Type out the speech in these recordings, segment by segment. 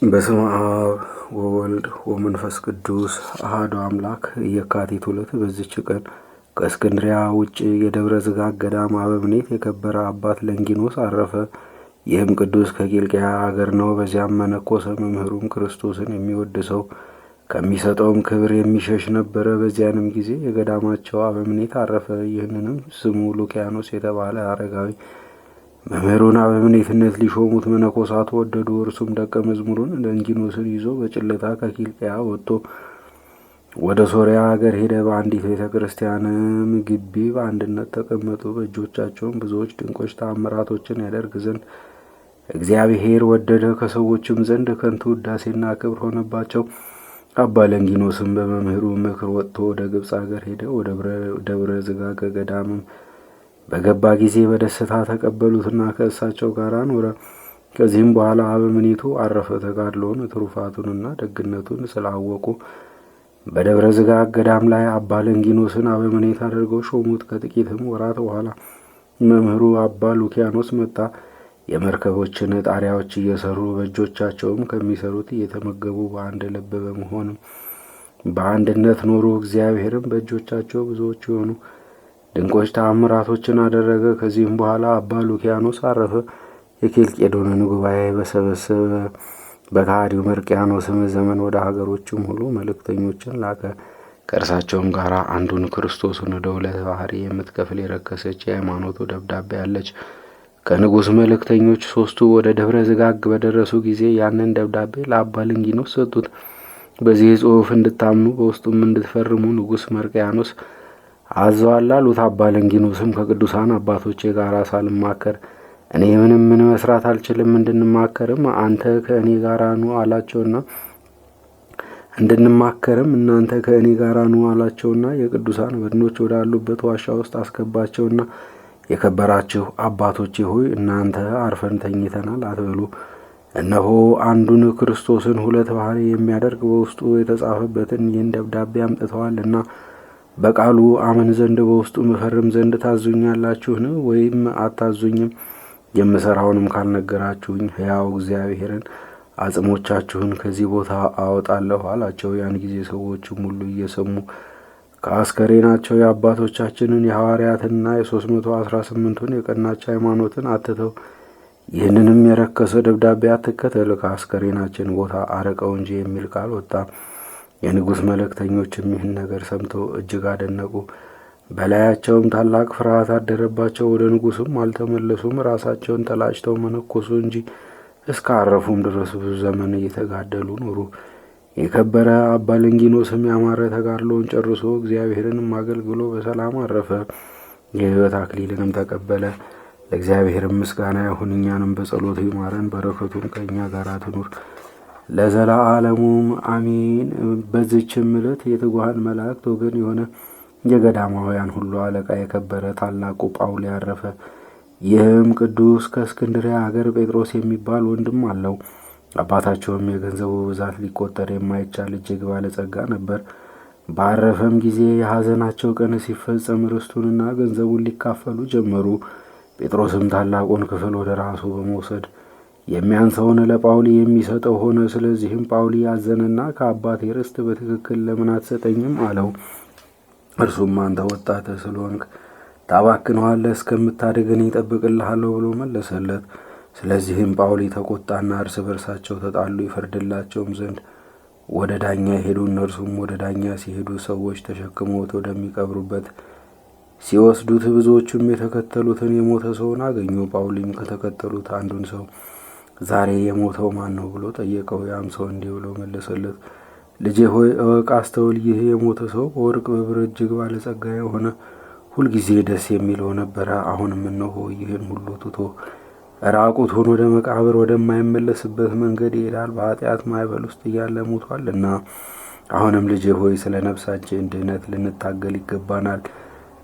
በስመ አብ ወወልድ ወመንፈስ ቅዱስ አሐዱ አምላክ። የካቲት 2 በዚች ቀን ከእስክንድርያ ውጭ የደብረ ዝጋግ ገዳም አበምኔት የከበረ አባት ለንጊኖስ አረፈ። ይህም ቅዱስ ከቂልቅያ አገር ነው። በዚያም መነኮሰ። መምህሩም ክርስቶስን የሚወድ ሰው ከሚሰጠውም ክብር የሚሸሽ ነበረ። በዚያንም ጊዜ የገዳማቸው አበምኔት አረፈ። ይህንንም ስሙ ሉኪያኖስ የተባለ አረጋዊ መምህሩን አበምኔትነት ሊሾሙት መነኮሳቱ ወደዱ። እርሱም ደቀ መዝሙሩን ለንጊኖስን ይዞ በጭለታ ከኪልቅያ ወጥቶ ወደ ሶርያ ሀገር ሄደ። በአንዲት ቤተ ክርስቲያንም ግቢ በአንድነት ተቀመጡ። በእጆቻቸውም ብዙዎች ድንቆች ተአምራቶችን ያደርግ ዘንድ እግዚአብሔር ወደደ። ከሰዎችም ዘንድ ከንቱ ውዳሴና ክብር ሆነባቸው። አባ ለንጊኖስም በመምህሩ ምክር ወጥቶ ወደ ግብፅ ሀገር ሄደ። ወደ ደብረ ዝጋግ ገዳምም በገባ ጊዜ በደስታ ተቀበሉትና ከእሳቸው ጋር ኖረ። ከዚህም በኋላ አበምኔቱ አረፈ። ተጋድሎውን ትሩፋቱንና ደግነቱን ስላወቁ በደብረ ዝጋግ ገዳም ላይ አባ ለንጊኖስን አበምኔት አድርገው ሾሙት። ከጥቂትም ወራት በኋላ መምህሩ አባ ሉኪያኖስ መጣ። የመርከቦችን ጣሪያዎች እየሰሩ በእጆቻቸውም ከሚሰሩት እየተመገቡ በአንድ ልብ በመሆንም በአንድነት ኖሩ። እግዚአብሔርም በእጆቻቸው ብዙዎች የሆኑ ድንቆች ተአምራቶችን አደረገ። ከዚህም በኋላ አባ ሉኪያኖስ አረፈ። የኬልቄዶንን ጉባኤ በሰበሰበ በከሃዲው መርቅያኖስም ዘመን ወደ ሀገሮችም ሁሉ መልእክተኞችን ላከ። ከእርሳቸውም ጋር አንዱን ክርስቶስን ወደ ሁለት ባህሪ የምትከፍል የረከሰች የሃይማኖቱ ደብዳቤ አለች። ከንጉሥ መልእክተኞች 3ቱ ወደ ደብረ ዝጋግ በደረሱ ጊዜ ያንን ደብዳቤ ለአባ ለንጊኖስ ሰጡት። በዚህ ጽሑፍ እንድታምኑ በውስጡም እንድትፈርሙ ንጉሥ መርቅያኖስ አዘዋል አሉት። አባ ለንጊኖስም ከቅዱሳን አባቶቼ ጋር ሳልማከር እኔ ምን መስራት አልችልም፣ እንድንማከርም አንተ ከእኔ ጋር ኑ አላቸውና እናንተ ከእኔ ጋር ኑ አላቸውና የቅዱሳን በድኖች ወዳሉበት ዋሻ ውስጥ አስገባቸውና የከበራችሁ አባቶቼ ሆይ እናንተ አርፈን ተኝተናል አትበሉ። እነሆ አንዱን ክርስቶስን ሁለት ባህሪ የሚያደርግ በውስጡ የተጻፈበትን ይህን ደብዳቤ አምጥተዋልና በቃሉ አምን ዘንድ በውስጡ መፈርም ዘንድ ታዙኛላችሁን ወይም አታዙኝም? የምሰራውንም ካልነገራችሁኝ ሕያው እግዚአብሔርን አጽሞቻችሁን ከዚህ ቦታ አወጣለሁ አላቸው። ያን ጊዜ ሰዎችም ሁሉ እየሰሙ ከአስከሬናቸው የአባቶቻችንን የሐዋርያትንና የ318ቱን የቀናች ሃይማኖትን አትተው ይህንንም የረከሰ ደብዳቤ አትከተል፣ ከአስከሬናችን ቦታ አርቀው እንጂ የሚል ቃል ወጣ። የንጉሥ መልእክተኞችም ይህን ነገር ሰምተው እጅግ አደነቁ። በላያቸውም ታላቅ ፍርሃት አደረባቸው። ወደ ንጉሥም አልተመለሱም። ራሳቸውን ተላጭተው መነኮሱ እንጂ እስከ አረፉም ድረስ ብዙ ዘመን እየተጋደሉ ኖሩ። የከበረ አባ ለንጊኖስም ያማረ ተጋድሎውን ጨርሶ እግዚአብሔርንም አገልግሎ በሰላም አረፈ። የሕይወት አክሊልንም ተቀበለ። ለእግዚአብሔርም ምስጋና ይሁን፣ እኛንም በጸሎቱ ይማረን፣ በረከቱም ከእኛ ጋር ትኑር ለዘላለሙም አሜን። በዚችም ዕለት የትጉሃን መላእክት ወገን የሆነ የገዳማውያን ሁሉ አለቃ የከበረ ታላቁ ጳውሊ አረፈ። ይህም ቅዱስ ከእስክንድርያ ሀገር ጴጥሮስ የሚባል ወንድም አለው። አባታቸውም የገንዘቡ ብዛት ሊቆጠር የማይቻል እጅግ ባለጸጋ ነበር። ባረፈም ጊዜ የሐዘናቸው ቀን ሲፈጸም ርስቱንና ገንዘቡን ሊካፈሉ ጀመሩ። ጴጥሮስም ታላቁን ክፍል ወደ ራሱ በመውሰድ የሚያንሰውን ለጳውሊ የሚሰጠው ሆነ። ስለዚህም ጳውሊ አዘነና ከአባቴ ርስት በትክክል ለምን አትሰጠኝም አለው። እርሱም አንተ ወጣት ስለሆንክ ታባክነዋለህ፣ እስከምታድግ እኔ እጠብቅልሃለሁ ብሎ መለሰለት። ስለዚህም ጳውሊ ተቆጣና እርስ በርሳቸው ተጣሉ። ይፈርድላቸውም ዘንድ ወደ ዳኛ ሄዱ። እነርሱም ወደ ዳኛ ሲሄዱ ሰዎች ተሸክመውት ወደሚቀብሩበት ሲወስዱት ብዙዎቹም የተከተሉትን የሞተ ሰውን አገኙ። ጳውሊም ከተከተሉት አንዱን ሰው ዛሬ የሞተው ማን ነው ብሎ ጠየቀው። ያም ሰው እንዲህ ብሎ መለሰለት፣ ልጄ ሆይ እወቅ፣ አስተውል። ይህ የሞተ ሰው በወርቅ በብር እጅግ ባለጸጋ የሆነ ሁልጊዜ ደስ የሚለው ነበረ። አሁንም እነሆ ይህን ሁሉ ትቶ ራቁቱን ወደ መቃብር ወደማይመለስበት መንገድ ይሄዳል። በኃጢአት ማዕበል ውስጥ እያለ ሞቷልና። አሁንም ልጄ ሆይ ስለ ነፍሳችን ድህነት ልንታገል ይገባናል።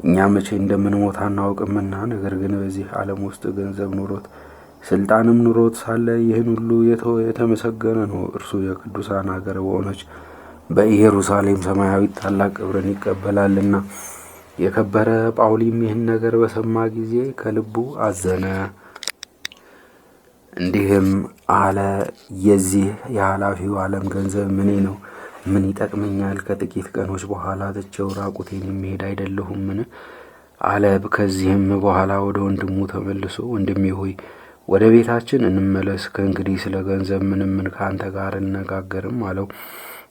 እኛ መቼ እንደምንሞት አናውቅምና። ነገር ግን በዚህ ዓለም ውስጥ ገንዘብ ኑሮት ስልጣንም ኑሮት ሳለ ይህን ሁሉ የተወ የተመሰገነ ነው። እርሱ የቅዱሳን ሀገር በሆነች በኢየሩሳሌም ሰማያዊት ታላቅ ክብርን ይቀበላልና። የከበረ ጳውሊም ይህን ነገር በሰማ ጊዜ ከልቡ አዘነ። እንዲህም አለ፣ የዚህ የኃላፊው ዓለም ገንዘብ ምኔ ነው? ምን ይጠቅመኛል? ከጥቂት ቀኖች በኋላ ትቼው ራቁቴን የሚሄድ አይደለሁምን? አለ። ከዚህም በኋላ ወደ ወንድሙ ተመልሶ ወንድሜ ሆይ ወደ ቤታችን እንመለስ፣ ከእንግዲህ ስለ ገንዘብ ምንም ከአንተ ጋር እነጋገርም አለው።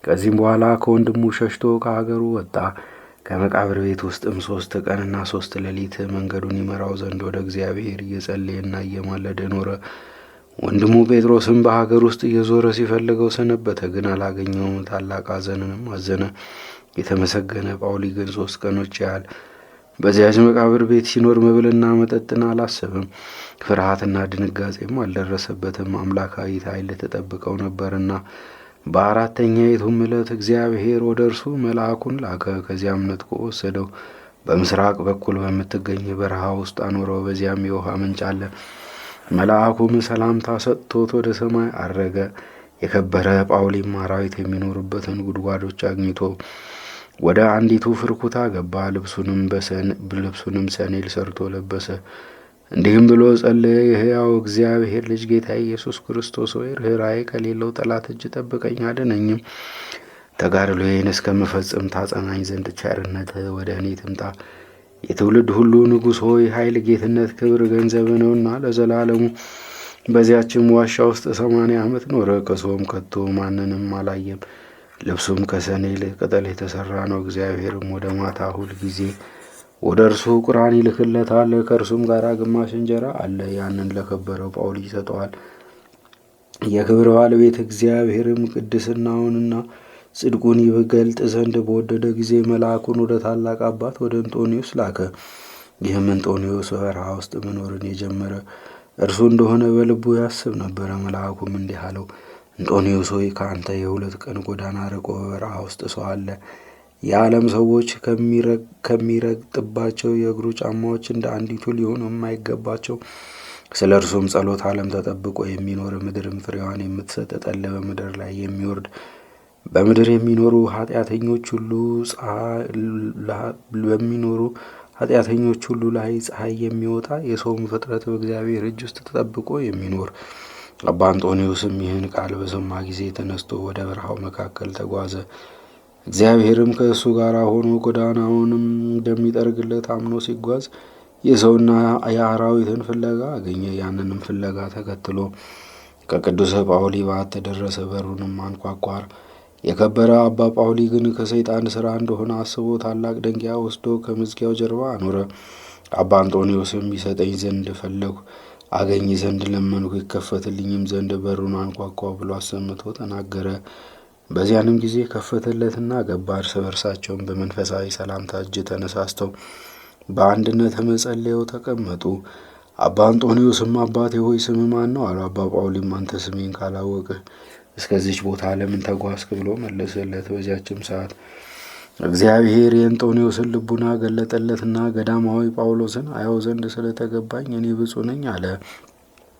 ከዚህም በኋላ ከወንድሙ ሸሽቶ ከሀገሩ ወጣ። ከመቃብር ቤት ውስጥም 3 ቀንና 3 ሌሊት መንገዱን ይመራው ዘንድ ወደ እግዚአብሔር እየጸለየና እየማለደ ኖረ። ወንድሙ ጴጥሮስም በሀገር ውስጥ እየዞረ ሲፈልገው ሰነበተ፣ ግን አላገኘውም። ታላቅ ሐዘንንም አዘነ። የተመሰገነ ጳውሊ ግን 3 ቀኖች ያህል በዚያች መቃብር ቤት ሲኖር መብልና መጠጥን አላሰብም። ፍርሃትና ድንጋጼም አልደረሰበትም፣ አምላካዊት ኃይል ተጠብቀው ነበርና። በአራተኛይቱም ዕለት እግዚአብሔር ወደ እርሱ መልአኩን ላከ። ከዚያም ነጥቆ ወሰደው፣ በምስራቅ በኩል በምትገኝ በረሃ ውስጥ አኖረው። በዚያም የውሃ ምንጭ አለ። መልአኩም ሰላምታ ሰጥቶት ወደ ሰማይ አረገ። የከበረ ጳውሊም አራዊት የሚኖሩበትን ጉድጓዶች አግኝቶ ወደ አንዲቱ ፍርኩታ ገባ። ልብሱንም ሰኔል ሰርቶ ለበሰ። እንዲህም ብሎ ጸለየ። የሕያው እግዚአብሔር ልጅ ጌታ ኢየሱስ ክርስቶስ ሆይ ርኅራኄ ከሌለው ጠላት እጅ ጠብቀኝ፣ አድነኝም። ተጋድሎዬን እስከምፈጽም ታጸናኝ ዘንድ ቸርነትህ ወደ እኔ ትምጣ። የትውልድ ሁሉ ንጉሥ ሆይ ኃይል፣ ጌትነት፣ ክብር ገንዘብ ነውና ለዘላለሙ። በዚያችም ዋሻ ውስጥ 80 ዓመት ኖረ። ከሰውም ከቶ ማንንም አላየም። ልብሱም ከሰኔል ቅጠል የተሰራ ነው። እግዚአብሔርም ወደ ማታ ሁል ጊዜ ወደ እርሱ ቁራን ይልክለታል። ከእርሱም ጋር ግማሽ እንጀራ አለ። ያንን ለከበረው ጳውሊ ይሰጠዋል። የክብር ባለቤት እግዚአብሔርም ቅድስናውንና ጽድቁን ይገልጥ ዘንድ በወደደ ጊዜ መልአኩን ወደ ታላቅ አባት ወደ እንጦንዮስ ላከ። ይህም እንጦንዮስ በበረሃ ውስጥ መኖርን የጀመረ እርሱ እንደሆነ በልቡ ያስብ ነበረ። መልአኩም እንዲህ አለው፣ እንጦንዮስ ሆይ ከአንተ የ2 ቀን ጎዳና ርቆ በበረሃ ውስጥ ሰው አለ። የዓለም ሰዎች ከሚረግጥባቸው የእግሩ ጫማዎች እንደ አንዲቱ ሊሆኑ የማይገባቸው፣ ስለ እርሱም ጸሎት ዓለም ተጠብቆ የሚኖር ምድርም ፍሬዋን የምትሰጥ ጠል በምድር ላይ የሚወርድ በምድር የሚኖሩ ኃጢአተኞች ሁሉ ላይ ፀሐይ የሚወጣ የሰውም ፍጥረት በእግዚአብሔር እጅ ውስጥ ተጠብቆ የሚኖር። አባ አንጦንዮስም ይህን ቃል በሰማ ጊዜ ተነስቶ ወደ በረሃው መካከል ተጓዘ። እግዚአብሔርም ከእሱ ጋር ሆኖ ጎዳናውንም እንደሚጠርግለት አምኖ ሲጓዝ የሰውና የአራዊትን ፍለጋ አገኘ። ያንንም ፍለጋ ተከትሎ ከቅዱስ ጳውሊ ባት ተደረሰ። በሩንም አንኳኳር። የከበረ አባ ጳውሊ ግን ከሰይጣን ሥራ እንደሆነ አስቦ ታላቅ ደንጊያ ወስዶ ከመዝጊያው ጀርባ አኖረ። አባ አንጦንዮስም ይሰጠኝ ዘንድ ፈለግሁ፣ አገኝ ዘንድ ለመንኩ፣ ይከፈትልኝም ዘንድ በሩን አንኳኳ ብሎ አሰምቶ ተናገረ። በዚያንም ጊዜ ከፈተለትና ገባ። እርስ በርሳቸውም በመንፈሳዊ ሰላምታ እጅ ተነሳስተው በአንድነት መጸለየው ተቀመጡ። አባ አንጦንዮስም አባቴ ሆይ ስም ማን ነው? አሉ። አባ ጳውሊም አንተ ስሜን ካላወቅህ እስከዚች ቦታ ለምን ተጓዝክ? ብሎ መለሰለት። በዚያችም ሰዓት እግዚአብሔር የእንጦንዮስን ልቡና ገለጠለትና ገዳማዊ ጳውሎስን አየው ዘንድ ስለተገባኝ እኔ ብፁዕ ነኝ አለ።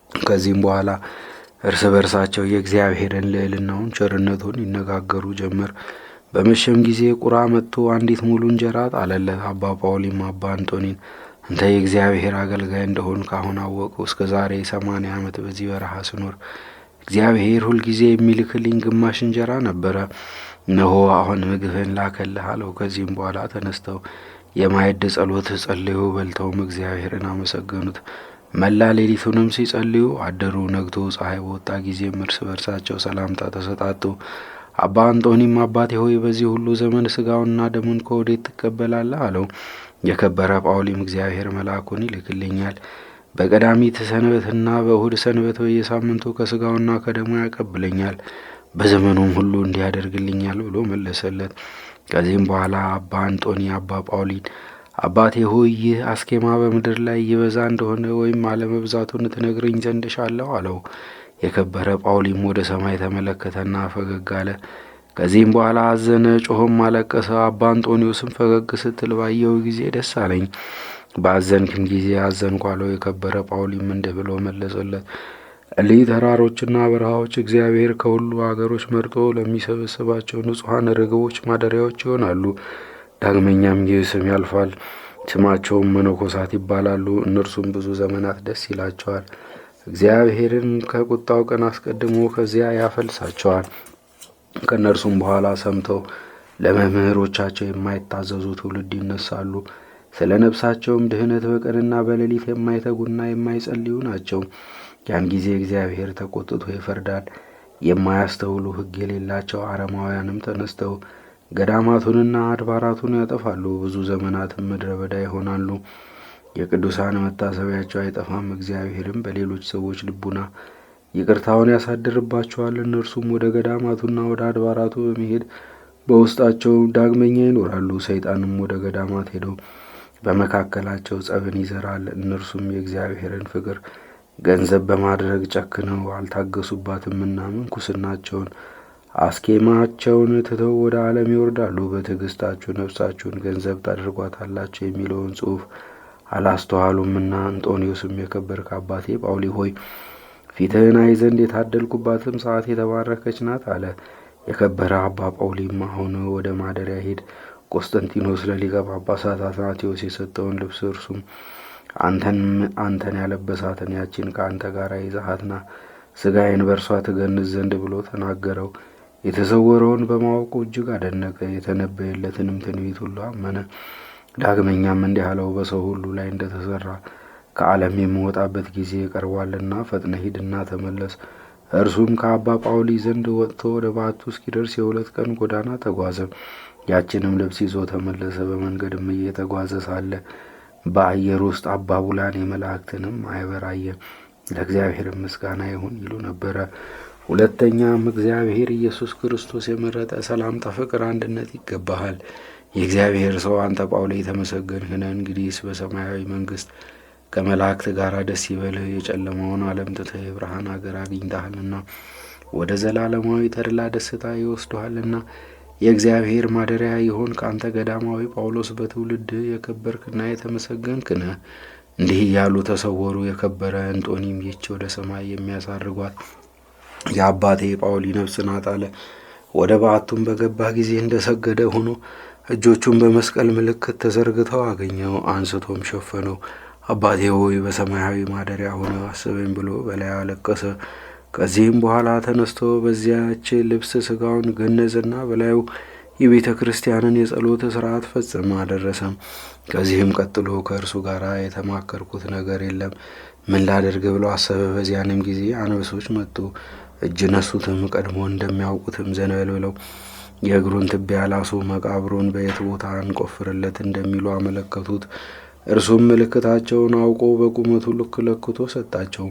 ከዚህም በኋላ እርስ በርሳቸው የእግዚአብሔርን ልዕልናውን ቸርነቱን ይነጋገሩ ጀመር። በመሸም ጊዜ ቁራ መጥቶ አንዲት ሙሉ እንጀራ ጣለለት። አባ ጳውሊም አባ አንጦኒን አንተ የእግዚአብሔር አገልጋይ እንደሆን ካሁን አወቅሁ። እስከ ዛሬ 80 ዓመት በዚህ በረሃ ስኖር እግዚአብሔር ሁልጊዜ የሚልክልኝ ግማሽ እንጀራ ነበረ። እነሆ አሁን ምግብን ላከልህ አለው። ከዚህም በኋላ ተነስተው የማዕድ ጸሎት ጸልዩ፣ በልተውም እግዚአብሔርን አመሰገኑት። መላ ሌሊቱንም ሲጸልዩ አደሩ። ነግቶ ፀሐይ በወጣ ጊዜም እርስ በርሳቸው ሰላምታ ተሰጣጡ። አባ አንጦኒም አባቴ ሆይ በዚህ ሁሉ ዘመን ሥጋውንና ደሙን ከወዴት ትቀበላለህ? አለው። የከበረ ጳውሊም እግዚአብሔር መልአኩን ይልክልኛል፣ በቀዳሚት ሰንበትና በእሁድ ሰንበት በየሳምንቱ ከሥጋውና ከደሙ ያቀብለኛል፣ በዘመኑም ሁሉ እንዲያደርግልኛል ብሎ መለሰለት። ከዚህም በኋላ አባ አንጦኒ አባ ጳውሊን አባቴ ሆይ ይህ አስኬማ በምድር ላይ ይበዛ እንደሆነ ወይም አለመብዛቱን ትነግረኝ ዘንድ እሻለሁ አለው። የከበረ ጳውሊም ወደ ሰማይ ተመለከተና ፈገግ አለ። ከዚህም በኋላ አዘነ፣ ጮሆም አለቀሰ። አባ አንጦንዮስም ፈገግ ስትል ባየው ጊዜ ደስ አለኝ፣ ባዘንክም ጊዜ አዘንኩ አለው። የከበረ ጳውሊም እንዲህ ብሎ መለሰለት፣ እሊህ ተራሮችና በረሃዎች እግዚአብሔር ከሁሉ አገሮች መርጦ ለሚሰበስባቸው ንጹሐን ርግቦች ማደሪያዎች ይሆናሉ። ዳግመኛም ይህ ስም ያልፋል፣ ስማቸውም መነኮሳት ይባላሉ። እነርሱም ብዙ ዘመናት ደስ ይላቸዋል። እግዚአብሔርን ከቁጣው ቀን አስቀድሞ ከዚያ ያፈልሳቸዋል። ከእነርሱም በኋላ ሰምተው ለመምህሮቻቸው የማይታዘዙ ትውልድ ይነሳሉ። ስለ ነፍሳቸውም ድህነት በቀንና በሌሊት የማይተጉና የማይጸልዩ ናቸው። ያን ጊዜ እግዚአብሔር ተቆጥቶ ይፈርዳል። የማያስተውሉ ሕግ የሌላቸው አረማውያንም ተነስተው ገዳማቱንና አድባራቱን ያጠፋሉ። ብዙ ዘመናትም ምድረ በዳ ይሆናሉ። የቅዱሳን መታሰቢያቸው አይጠፋም። እግዚአብሔርም በሌሎች ሰዎች ልቡና ይቅርታውን ያሳድርባቸዋል። እነርሱም ወደ ገዳማቱና ወደ አድባራቱ በመሄድ በውስጣቸው ዳግመኛ ይኖራሉ። ሰይጣንም ወደ ገዳማት ሄደው በመካከላቸው ጸብን ይዘራል። እነርሱም የእግዚአብሔርን ፍቅር ገንዘብ በማድረግ ጨክነው አልታገሱባትምና ምንኩስናቸውን አስኬማቸውን ትተው ወደ ዓለም ይወርዳሉ። በትዕግስታችሁ ነፍሳችሁን ገንዘብ ታደርጓታላችሁ የሚለውን ጽሑፍ አላስተዋሉምና። አንጦንዮስም የከበርክ አባቴ ጳውሊ ሆይ ፊትህን አይ ዘንድ የታደልኩባትም ሰዓት የተባረከች ናት አለ። የከበረ አባ ጳውሊም አሁን ወደ ማደሪያ ሄድ፣ ቆስጠንጢኖስ ለሊቀ ጳጳሳት አትናቴዎስ የሰጠውን ልብስ እርሱም አንተን ያለበሳትን ያችን ከአንተ ጋር ይዛሃትና ሥጋዬን በእርሷ ትገንዝ ዘንድ ብሎ ተናገረው። የተሰወረውን በማወቁ እጅግ አደነቀ። የተነበየለትንም ትንቢት ሁሉ አመነ። ዳግመኛም እንዲህ አለው፣ በሰው ሁሉ ላይ እንደተሰራ ከዓለም የምወጣበት ጊዜ ቀርቧልና ፈጥነህ ሂድና ተመለስ። እርሱም ከአባ ጳውሊ ዘንድ ወጥቶ ወደ ባቱ እስኪደርስ የ2 ቀን ጎዳና ተጓዘ። ያችንም ልብስ ይዞ ተመለሰ። በመንገድም እየተጓዘ ሳለ በአየር ውስጥ አባ ቡላን የመላእክትንም ማኅበር አየ። ለእግዚአብሔር ምስጋና ይሁን ይሉ ነበረ። ሁለተኛም እግዚአብሔር ኢየሱስ ክርስቶስ የመረጠ ሰላምታ፣ ፍቅር፣ አንድነት ይገባሃል። የእግዚአብሔር ሰው አንተ ጳውሊ የተመሰገንህ ነህ። እንግዲህስ በሰማያዊ መንግሥት ከመላእክት ጋር ደስ ይበልህ። የጨለማውን ዓለም ትተህ የብርሃን አገር አግኝተሃልና ወደ ዘላለማዊ ተድላ ደስታ ይወስዱሃልና። የእግዚአብሔር ማደሪያ ይሆን ከአንተ ገዳማዊ ጳውሎስ በትውልድ የከበርክና የተመሰገንክ ነህ። እንዲህ እያሉ ተሰወሩ። የከበረ እንጦኒም ይህች ወደ ሰማይ የሚያሳርጓት የአባቴ ጳውሊ ነፍስ ናት አለ። ወደ በዓቱም በገባ ጊዜ እንደሰገደ ሆኖ እጆቹን በመስቀል ምልክት ተዘርግተው አገኘው። አንስቶም ሸፈነው። አባቴ ሆይ በሰማያዊ ማደሪያ ሆነ አስበኝ ብሎ በላዩ አለቀሰ። ከዚህም በኋላ ተነስቶ በዚያች ልብስ ሥጋውን ገነዘና በላዩ የቤተ ክርስቲያንን የጸሎት ሥርዓት ፈጽሞ አደረሰም። ከዚህም ቀጥሎ ከእርሱ ጋር የተማከርኩት ነገር የለም፣ ምን ላደርግ ብሎ አሰበ። በዚያንም ጊዜ አንበሶች መጡ፣ እጅ ነሱትም። ቀድሞ እንደሚያውቁትም ዘንበል ብለው የእግሩን ትቢያ ላሱ። መቃብሩን በየት ቦታ እንቆፍርለት እንደሚሉ አመለከቱት። እርሱም ምልክታቸውን አውቆ በቁመቱ ልክ ለክቶ ሰጣቸው።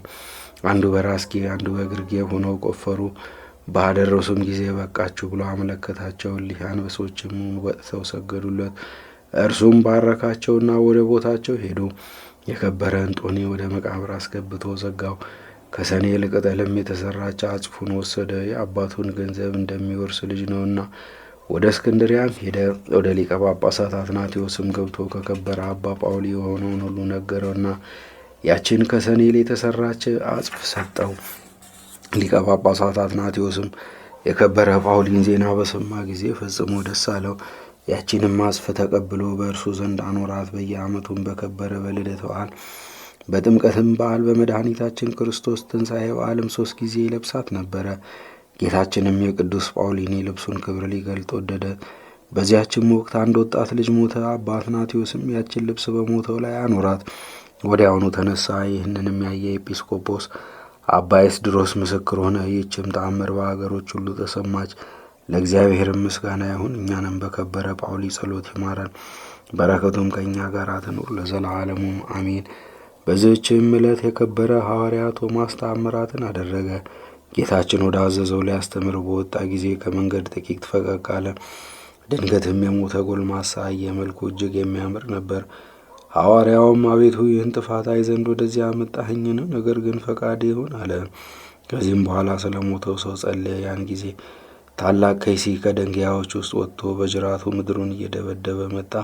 አንዱ በራስጌ አንዱ በግርጌ ሆነው ቆፈሩ። ባደረሱም ጊዜ በቃችሁ ብሎ አመለከታቸው። እሊህ አንበሶችም ወጥተው ሰገዱለት። እርሱም ባረካቸውና ወደ ቦታቸው ሄዱ። የከበረ እንጦኒ ወደ መቃብር አስገብቶ ዘጋው። ከሰኔል ቅጠልም የተሰራች አጽፉን ወሰደ። የአባቱን ገንዘብ እንደሚወርስ ልጅ ነውና። ወደ እስክንድሪያም ሄደ። ወደ ሊቀ ጳጳሳት አትናቴዎስም ገብቶ ከከበረ አባ ጳውሊ የሆነውን ሁሉ ነገረውና ያችን ከሰኔል የተሰራች አጽፍ ሰጠው። ሊቀ ጳጳሳት አትናቴዎስም የከበረ ጳውሊን ዜና በሰማ ጊዜ ፈጽሞ ደስ አለው። ያችንም አጽፍ ተቀብሎ በእርሱ ዘንድ አኖራት። በየዓመቱም በከበረ በልደት በዓል፣ በጥምቀትም በዓል፣ በመድኃኒታችን ክርስቶስ ትንሣኤ በዓልም 3 ጊዜ ይለብሳት ነበረ። ጌታችንም የቅዱስ ጳውሊን የልብሱን ክብር ሊገልጥ ወደደ። በዚያችም ወቅት አንድ ወጣት ልጅ ሞተ። አባ አትናቴዎስም ያችን ልብስ በሞተው ላይ አኖራት። ወዲያውኑ ተነሳ። ይህንንም ያየ ኤጲስቆጶስ አባ ኤስድሮስ ምስክር ሆነ። ይህችም ተአምር በአገሮች ሁሉ ተሰማች። ለእግዚአብሔርም ምስጋና ይሁን፣ እኛንም በከበረ ጳውሊ ጸሎት ይማረን፣ በረከቱም ከእኛ ጋር ትኑር ለዘላለሙም አሜን። በዚህችም ዕለት የከበረ ሐዋርያ ቶማስ ተአምራትን አደረገ። ጌታችን ወደ አዘዘው ሊያስተምር በወጣ ጊዜ ከመንገድ ጥቂት ፈቀቅ አለ። ድንገትም የሞተ ጎልማሳ አየ። መልኩ እጅግ የሚያምር ነበር። ሐዋርያውም አቤቱ ይህን ጥፋት አይ ዘንድ ወደዚያ አመጣኸኝን? ነገር ግን ፈቃድ ይሁን አለ። ከዚህም በኋላ ስለ ሞተው ሰው ጸለየ። ያን ጊዜ ታላቅ ከይሲ ከደንጊያዎች ውስጥ ወጥቶ በጅራቱ ምድሩን እየደበደበ መጣ።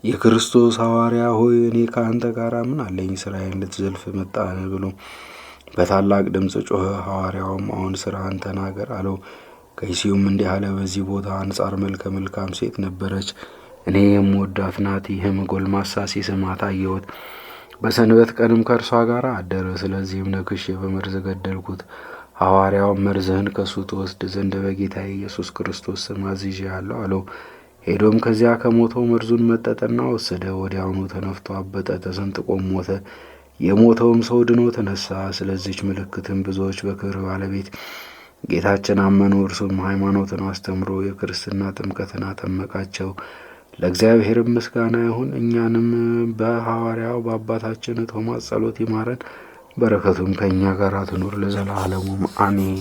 የክርስቶስ ሐዋርያ ሆይ እኔ ከአንተ ጋር ምን አለኝ? ስራዬን ልትዘልፍ መጣህን? ብሎ በታላቅ ድምፅ ጮኸ። ሐዋርያውም አሁን ስራህን ተናገር አለው። ከይሲውም እንዲህ አለ፣ በዚህ ቦታ አንጻር መልከ መልካም ሴት ነበረች፣ እኔ የምወዳት ናት። ይህም ጎልማሳ ሲስማት አየሁት። በሰንበት ቀንም ከእርሷ ጋር አደረ። ስለዚህም ነክሼ በመርዝ ገደልኩት። ሐዋርያውም መርዝህን ከሱ ትወስድ ዘንድ በጌታ ኢየሱስ ክርስቶስ ስም አዝዤሃለሁ አለው። ሄዶም ከዚያ ከሞተው መርዙን መጠጠና ወሰደ። ወዲያውኑ ተነፍቶ አበጠ፣ ተሰንጥቆም ሞተ። የሞተውም ሰው ድኖ ተነሳ። ስለዚች ምልክትም ብዙዎች በክብር ባለቤት ጌታችን አመኑ። እርሱም ሃይማኖትን አስተምሮ የክርስትና ጥምቀትን አጠመቃቸው። ለእግዚአብሔር ምስጋና ይሁን። እኛንም በሐዋርያው በአባታችን ቶማስ ጸሎት ይማረን፣ በረከቱም ከእኛ ጋር ትኑር ለዘላለሙ አሜን።